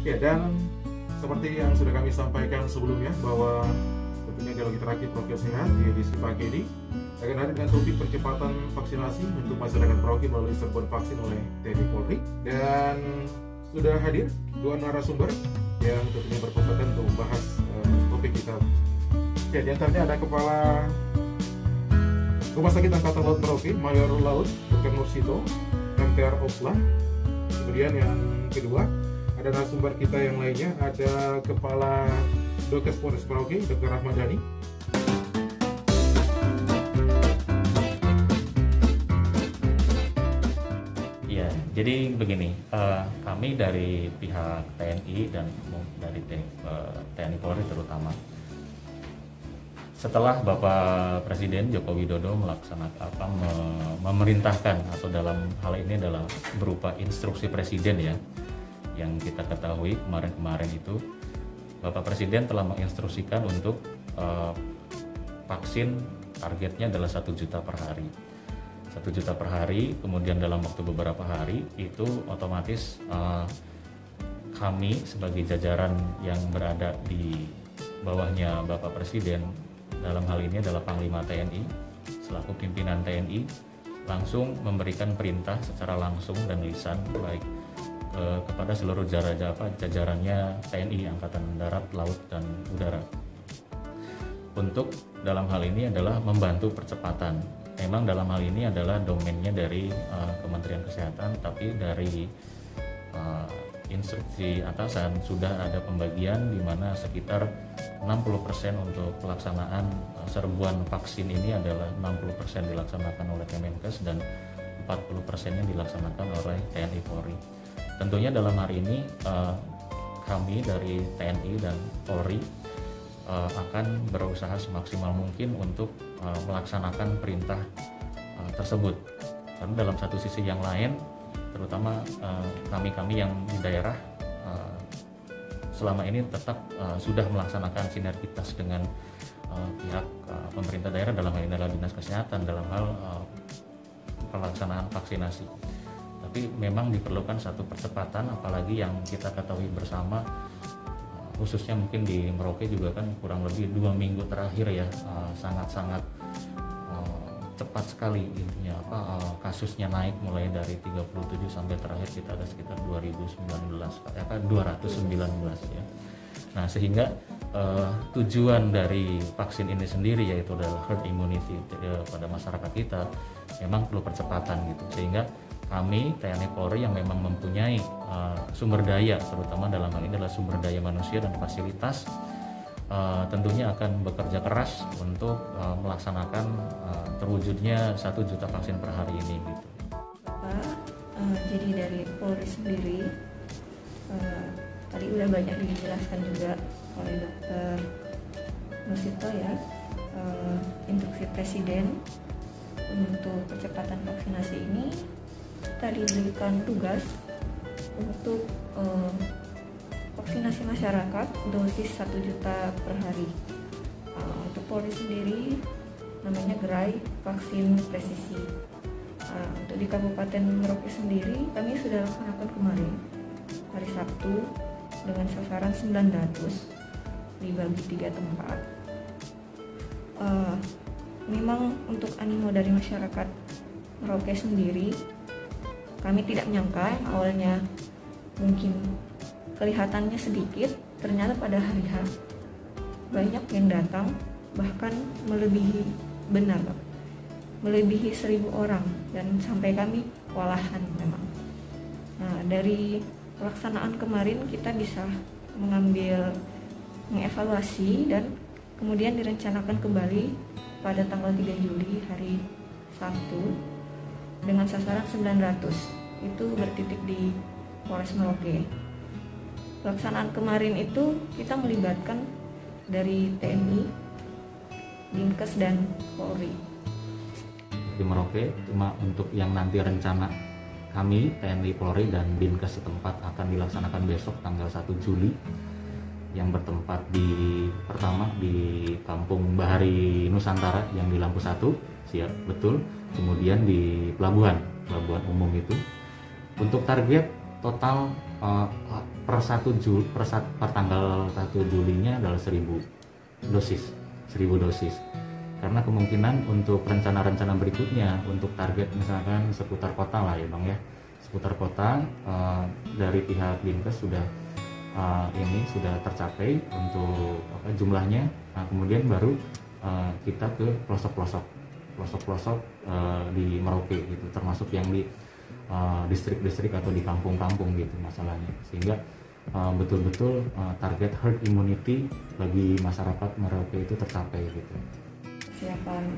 Ya, dan seperti yang sudah kami sampaikan sebelumnya bahwa tentunya dialog interaktif Prokes Sehat di edisi pagi ini akan hadir dengan topik percepatan vaksinasi untuk masyarakat Merauke melalui serbuan vaksin oleh TNI Polri, dan sudah hadir dua narasumber yang tentunya berkompeten untuk membahas topik kita. Ya, di antaranya ada Kepala Rumah Sakit Angkatan Laut Merauke, Mayor Laut Dr. Nursito, MTR Oslan. Kemudian yang kedua, ada narasumber kita yang lainnya, ada Kepala Dokes Polres Merauke, Dr. Ahmad Dhani. Ya, jadi begini, kami dari pihak TNI dan dari TNI Polri terutama, setelah Bapak Presiden Joko Widodo memerintahkan, atau dalam hal ini adalah berupa instruksi Presiden ya, yang kita ketahui kemarin itu Bapak Presiden telah menginstruksikan untuk vaksin targetnya adalah 1 juta per hari. 1 juta per hari, kemudian dalam waktu beberapa hari itu otomatis kami sebagai jajaran yang berada di bawahnya Bapak Presiden, dalam hal ini adalah Panglima TNI selaku pimpinan TNI, langsung memberikan perintah secara langsung dan lisan baik kepada seluruh jajarannya TNI Angkatan Darat, Laut, dan Udara untuk dalam hal ini adalah membantu percepatan. Memang dalam hal ini adalah domainnya dari Kementerian Kesehatan, tapi dari instruksi atasan sudah ada pembagian di mana sekitar 60% untuk pelaksanaan serbuan vaksin ini adalah 60% dilaksanakan oleh Kemenkes dan 40%-nya dilaksanakan oleh TNI Polri. Tentunya dalam hari ini kami dari TNI dan Polri akan berusaha semaksimal mungkin untuk melaksanakan perintah tersebut. Karena dalam satu sisi yang lain, terutama kami yang di daerah selama ini tetap sudah melaksanakan sinergitas dengan pihak pemerintah daerah, dalam hal ini adalah Dinas Kesehatan dalam hal pelaksanaan vaksinasi. Tapi memang diperlukan satu percepatan, apalagi yang kita ketahui bersama, khususnya mungkin di Merauke juga kan kurang lebih 2 minggu terakhir ya, sangat-sangat cepat sekali intinya kasusnya naik mulai dari 37 sampai terakhir kita ada sekitar 219 ya. Nah, sehingga tujuan dari vaksin ini sendiri yaitu adalah herd immunity pada masyarakat kita memang perlu percepatan gitu, sehingga kami TNI Polri yang memang mempunyai sumber daya, terutama dalam hal ini adalah sumber daya manusia dan fasilitas, tentunya akan bekerja keras untuk melaksanakan terwujudnya 1 juta vaksin per hari ini gitu. Jadi dari Polri sendiri tadi udah banyak dijelaskan juga oleh Dr. Nursito ya, instruksi Presiden untuk percepatan vaksinasi ini kita diberikan tugas untuk vaksinasi masyarakat dosis 1 juta per hari. Untuk Polri sendiri namanya gerai vaksin presisi. Untuk di Kabupaten Merauke sendiri kami sudah laksanakan kemarin hari Sabtu dengan sasaran 900 dibagi 3 tempat. Memang untuk animo dari masyarakat Merauke sendiri, kami tidak menyangka awalnya mungkin kelihatannya sedikit, ternyata pada hari H banyak yang datang, bahkan melebihi 1.000 orang, dan sampai kami kewalahan memang. Nah, dari pelaksanaan kemarin kita bisa mengevaluasi dan kemudian direncanakan kembali pada tanggal 3 Juli hari Sabtu dengan sasaran 900, itu bertitik di Polres Merauke. Pelaksanaan kemarin itu kita melibatkan dari TNI, Dinkes, dan Polri. Di Merauke, cuma untuk yang nanti rencana kami TNI, Polri, dan Dinkes setempat akan dilaksanakan besok tanggal 1 Juli yang bertempat pertama di Kampung Bahari Nusantara yang di Lampu 1, siap betul. Kemudian di pelabuhan umum itu untuk target total per tanggal 1 Julinya adalah 1000 dosis. Karena kemungkinan untuk rencana-rencana berikutnya untuk target misalkan seputar kota lah ya Bang ya, seputar kota dari pihak Dinkes sudah tercapai untuk jumlahnya. Nah, kemudian baru kita ke pelosok-pelosok di Merauke gitu, termasuk yang di distrik-distrik atau di kampung-kampung gitu masalahnya, sehingga betul-betul target herd immunity bagi masyarakat Merauke itu tercapai gitu. Persiapan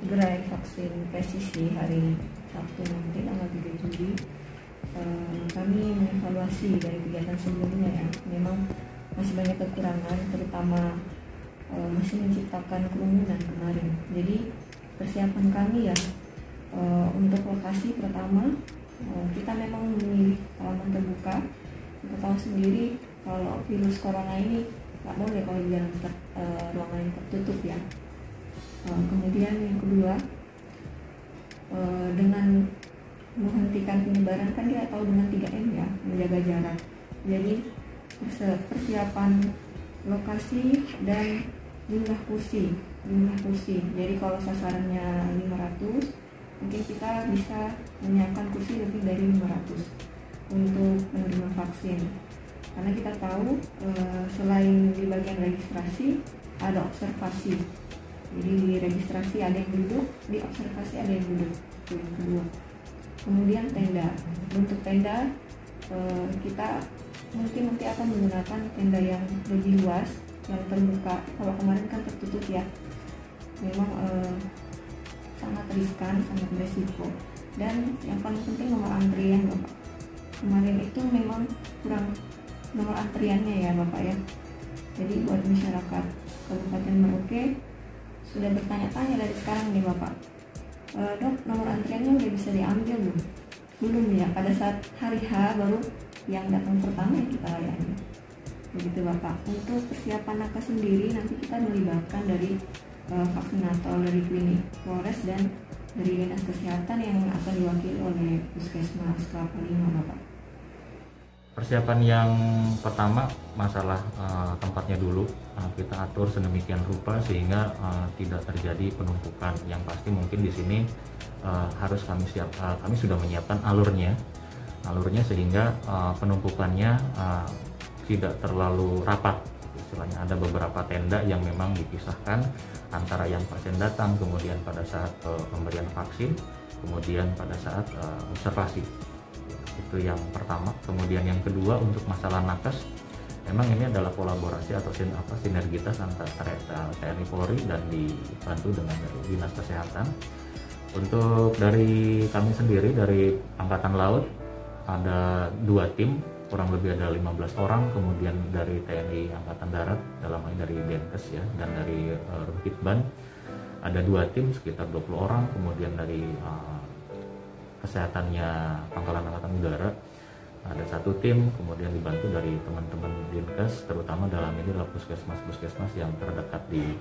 gerai vaksin presisi hari Sabtu nanti tanggal 3 Juli, kami mengevaluasi dari kegiatan sebelumnya ya. Memang masih banyak kekurangan, terutama masih menciptakan kerumunan kemarin. Jadi persiapan kami ya, untuk lokasi pertama kita memang memilih halaman terbuka. Kita tahu sendiri kalau virus corona ini nggak boleh kalau di dalam ruangan yang tertutup ya. Kemudian yang kedua, dengan menghentikan penyebaran kan dia tahu dengan 3M ya, menjaga jarak. Jadi persiapan lokasi dan jumlah kursi. Jadi kalau sasarannya 500, mungkin kita bisa menyiapkan kursi lebih dari 500 untuk menerima vaksin. Karena kita tahu selain di bagian registrasi ada observasi. Jadi di registrasi ada yang duduk, di observasi ada yang duduk. Itu yang kedua. Kemudian tenda. Untuk tenda kita mungkin nanti akan menggunakan tenda yang lebih luas, yang terbuka. Kalau kemarin kan tertutup ya. Memang sangat riskan, sangat berisiko. Dan yang paling penting nomor antrian Bapak. Kemarin itu memang kurang nomor antriannya ya Bapak ya. Jadi buat masyarakat Kabupaten Merauke sudah bertanya-tanya dari sekarang nih Bapak, Dok, nomor antriannya udah bisa diambil belum? Belum ya, pada saat hari H baru yang datang pertama yang kita layani. Begitu Bapak. Untuk persiapan nakes sendiri nanti kita melibatkan dari vaksinator dari klinik Polres dan dari dinas kesehatan yang akan diwakili oleh Puskesmas Kelapa Lima Bapak. Persiapan yang pertama masalah tempatnya dulu kita atur sedemikian rupa sehingga tidak terjadi penumpukan. Yang pasti mungkin di sini harus kami sudah menyiapkan alurnya sehingga penumpukannya tidak terlalu rapat. Istilahnya ada beberapa tenda yang memang dipisahkan antara yang pasien datang, kemudian pada saat pemberian vaksin, kemudian pada saat observasi. Itu yang pertama. Kemudian yang kedua, untuk masalah nakes, memang ini adalah kolaborasi atau sinergitas antara TNI Polri dan dibantu dengan dari dinas kesehatan. Untuk dari kami sendiri dari Angkatan Laut ada 2 tim, kurang lebih ada 15 orang, kemudian dari TNI Angkatan Darat dalam hal dari Dinkes ya, dan dari Rumkitban ada 2 tim sekitar 20 orang, kemudian dari kesehatannya Pangkalan Angkatan Udara ada 1 tim, kemudian dibantu dari teman-teman Dinkes, terutama dalam ini adalah puskesmas yang terdekat di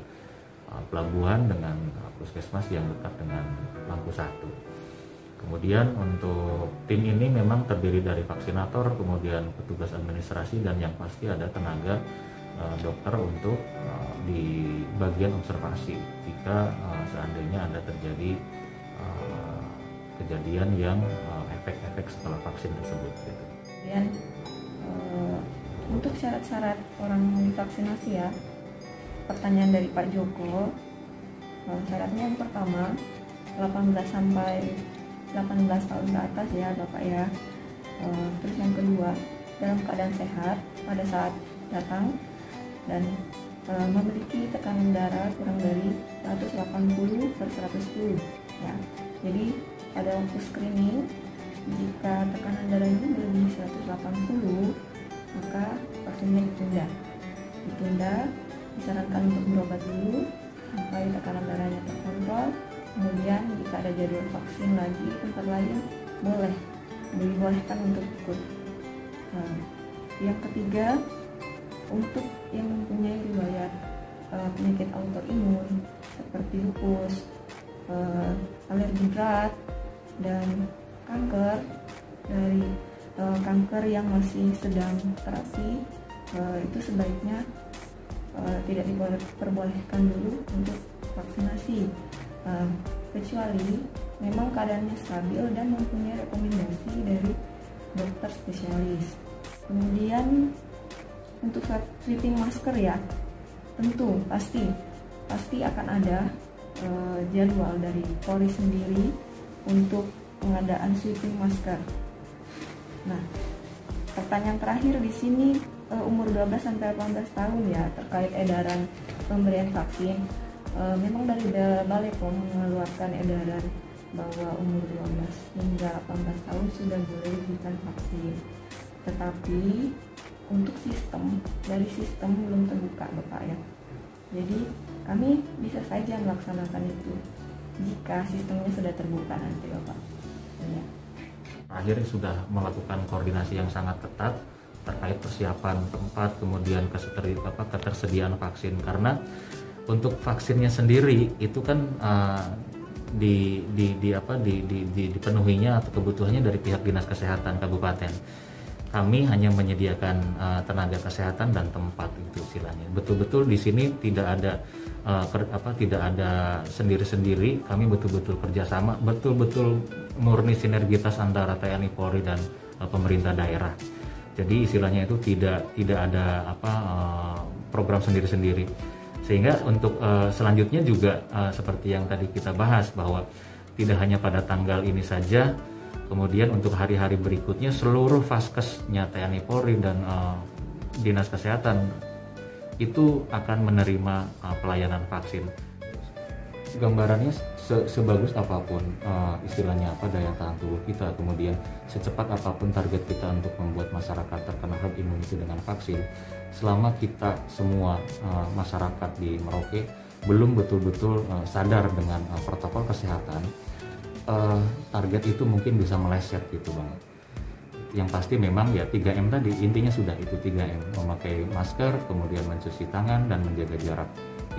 pelabuhan dengan puskesmas yang dekat dengan Lampu 1. Kemudian untuk tim ini memang terdiri dari vaksinator, kemudian petugas administrasi, dan yang pasti ada tenaga dokter untuk di bagian observasi jika seandainya ada terjadi kejadian yang efek-efek setelah vaksin tersebut gitu. Dan untuk syarat-syarat orang divaksinasi ya, pertanyaan dari Pak Joko, syaratnya yang pertama 18 sampai 18 tahun ke atas ya Bapak ya. Terus yang kedua, dalam keadaan sehat pada saat datang dan memiliki tekanan darah kurang dari 180/110 ya. Jadi pada waktu screening, jika tekanan darahnya melebihi 180, maka vaksinnya ditunda, disarankan untuk berobat dulu sampai tekanan darahnya terkontrol. Kemudian jika ada jadwal vaksin lagi di tempat lain, dibolehkan untuk ikut. Yang ketiga, untuk yang mempunyai riwayat penyakit autoimun seperti lupus, alergi berat, dan kanker dari kanker yang masih sedang terapi itu sebaiknya tidak diperbolehkan dulu untuk vaksinasi, kecuali memang keadaannya stabil dan mempunyai rekomendasi dari dokter spesialis. Kemudian untuk sweeping masker ya, tentu pasti akan ada jadwal dari Polri sendiri untuk pengadaan sweeping masker. Nah, pertanyaan terakhir di sini umur 12 sampai 18 tahun ya, terkait edaran pemberian vaksin. Memang dari Balai POM mengeluarkan edaran bahwa umur 12 hingga 18 tahun sudah boleh diberikan vaksin. Tetapi untuk sistem belum terbuka Bapak ya. Jadi kami bisa saja melaksanakan itu jika sistemnya sudah terbuka nanti Bapak. Ya. Akhirnya sudah melakukan koordinasi yang sangat ketat terkait persiapan tempat, kemudian ketersediaan vaksin, karena untuk vaksinnya sendiri itu kan dipenuhinya atau kebutuhannya dari pihak Dinas Kesehatan Kabupaten. Kami hanya menyediakan tenaga kesehatan dan tempat, itu istilahnya. Betul-betul di sini tidak ada sendiri-sendiri. Kami betul-betul kerjasama, betul-betul murni sinergitas antara TNI Polri dan pemerintah daerah. Jadi istilahnya itu tidak ada program sendiri-sendiri. Sehingga untuk selanjutnya juga seperti yang tadi kita bahas, bahwa tidak hanya pada tanggal ini saja, kemudian untuk hari-hari berikutnya seluruh vaskesnya TNI Polri dan Dinas Kesehatan itu akan menerima pelayanan vaksin. Gambarannya sebagus apapun istilahnya daya tahan tubuh kita, kemudian secepat apapun target kita untuk membuat masyarakat terkena herd immunity dengan vaksin, selama kita semua masyarakat di Merauke belum betul-betul sadar dengan protokol kesehatan, target itu mungkin bisa meleset gitu Bang. Yang pasti memang ya 3M tadi, intinya sudah itu 3M, memakai masker, kemudian mencuci tangan dan menjaga jarak,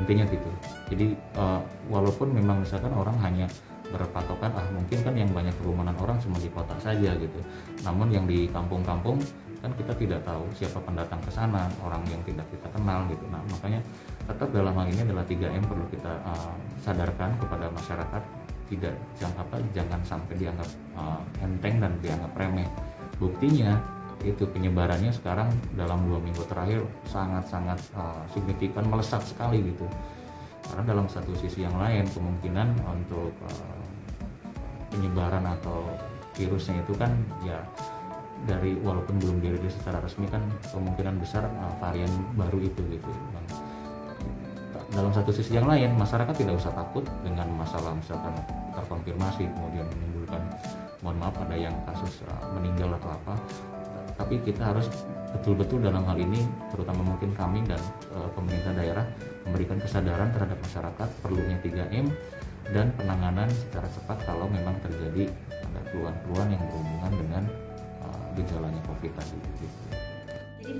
intinya gitu. Jadi walaupun memang misalkan orang hanya berpatokan mungkin kan yang banyak kerumunan orang cuma di kota saja gitu, namun yang di kampung-kampung kan kita tidak tahu siapa pendatang ke sana, orang yang tidak kita kenal gitu. Nah makanya tetap dalam hal ini adalah 3M perlu kita sadarkan kepada masyarakat, jangan sampai dianggap enteng dan dianggap remeh. Buktinya itu penyebarannya sekarang dalam 2 minggu terakhir sangat-sangat signifikan, melesat sekali gitu. Karena dalam satu sisi yang lain kemungkinan untuk penyebaran atau virusnya itu kan ya dari walaupun belum dirilis secara resmi kan kemungkinan besar varian baru itu gitu. Dalam satu sisi yang lain masyarakat tidak usah takut dengan masalah misalkan terkonfirmasi kemudian menimbulkan, mohon maaf ada yang kasus meninggal atau apa, tapi kita harus betul-betul dalam hal ini terutama mungkin kami dan pemerintah daerah memberikan kesadaran terhadap masyarakat perlunya 3M dan penanganan secara cepat kalau memang terjadi ada keluhan-keluhan yang berhubungan dengan gejalanya COVID tadi. Gitu. Jadi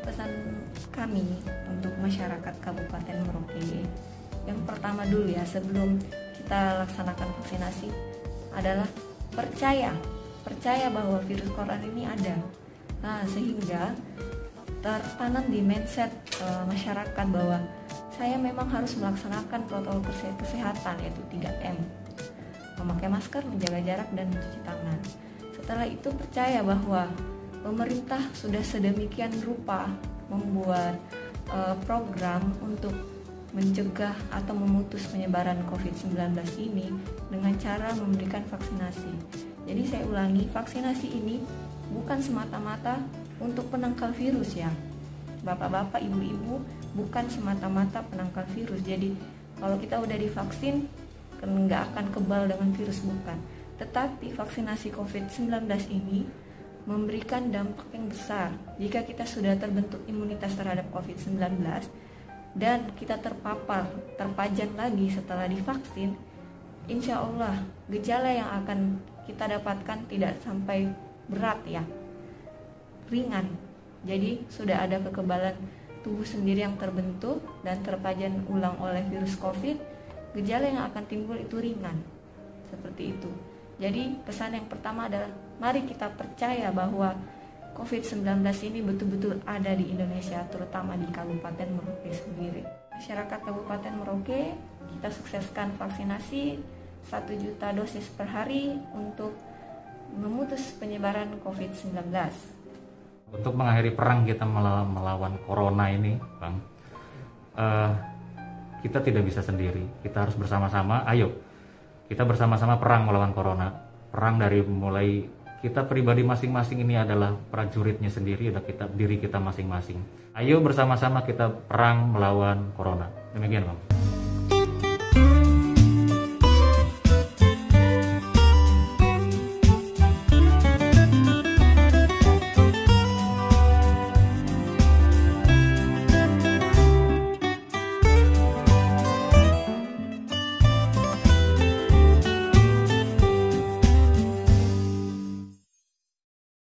pesan kami untuk masyarakat Kabupaten Merauke yang pertama dulu ya, sebelum kita laksanakan vaksinasi adalah percaya bahwa virus corona ini ada. Nah, sehingga tertanam di mindset masyarakat bahwa saya memang harus melaksanakan protokol kesehatan yaitu 3M, memakai masker, menjaga jarak, dan mencuci tangan. Setelah itu percaya bahwa pemerintah sudah sedemikian rupa membuat program untuk mencegah atau memutus penyebaran COVID-19 ini dengan cara memberikan vaksinasi. Jadi saya ulangi, vaksinasi ini bukan semata-mata untuk penangkal virus ya. Bapak-bapak, ibu-ibu, bukan semata-mata penangkal virus. Jadi kalau kita udah divaksin nggak akan kebal dengan virus, bukan. Tetapi vaksinasi COVID-19 ini memberikan dampak yang besar. Jika kita sudah terbentuk imunitas terhadap COVID-19 dan kita terpajan lagi setelah divaksin, insya Allah gejala yang akan kita dapatkan tidak sampai berat ya, ringan. Jadi sudah ada kekebalan tubuh sendiri yang terbentuk dan terpajan ulang oleh virus COVID, gejala yang akan timbul itu ringan. Seperti itu. Jadi pesan yang pertama adalah mari kita percaya bahwa COVID-19 ini betul-betul ada di Indonesia, terutama di Kabupaten Merauke sendiri. Masyarakat Kabupaten Merauke, kita sukseskan vaksinasi 1 juta dosis per hari untuk memutus penyebaran COVID-19. Untuk mengakhiri perang kita melawan corona ini, Bang, kita tidak bisa sendiri. Kita harus bersama-sama. Ayo, kita bersama-sama perang melawan corona. Perang dari mulai kita pribadi masing-masing ini adalah prajuritnya sendiri, ada diri kita masing-masing. Ayo bersama-sama kita perang melawan corona. Demikian, Bang.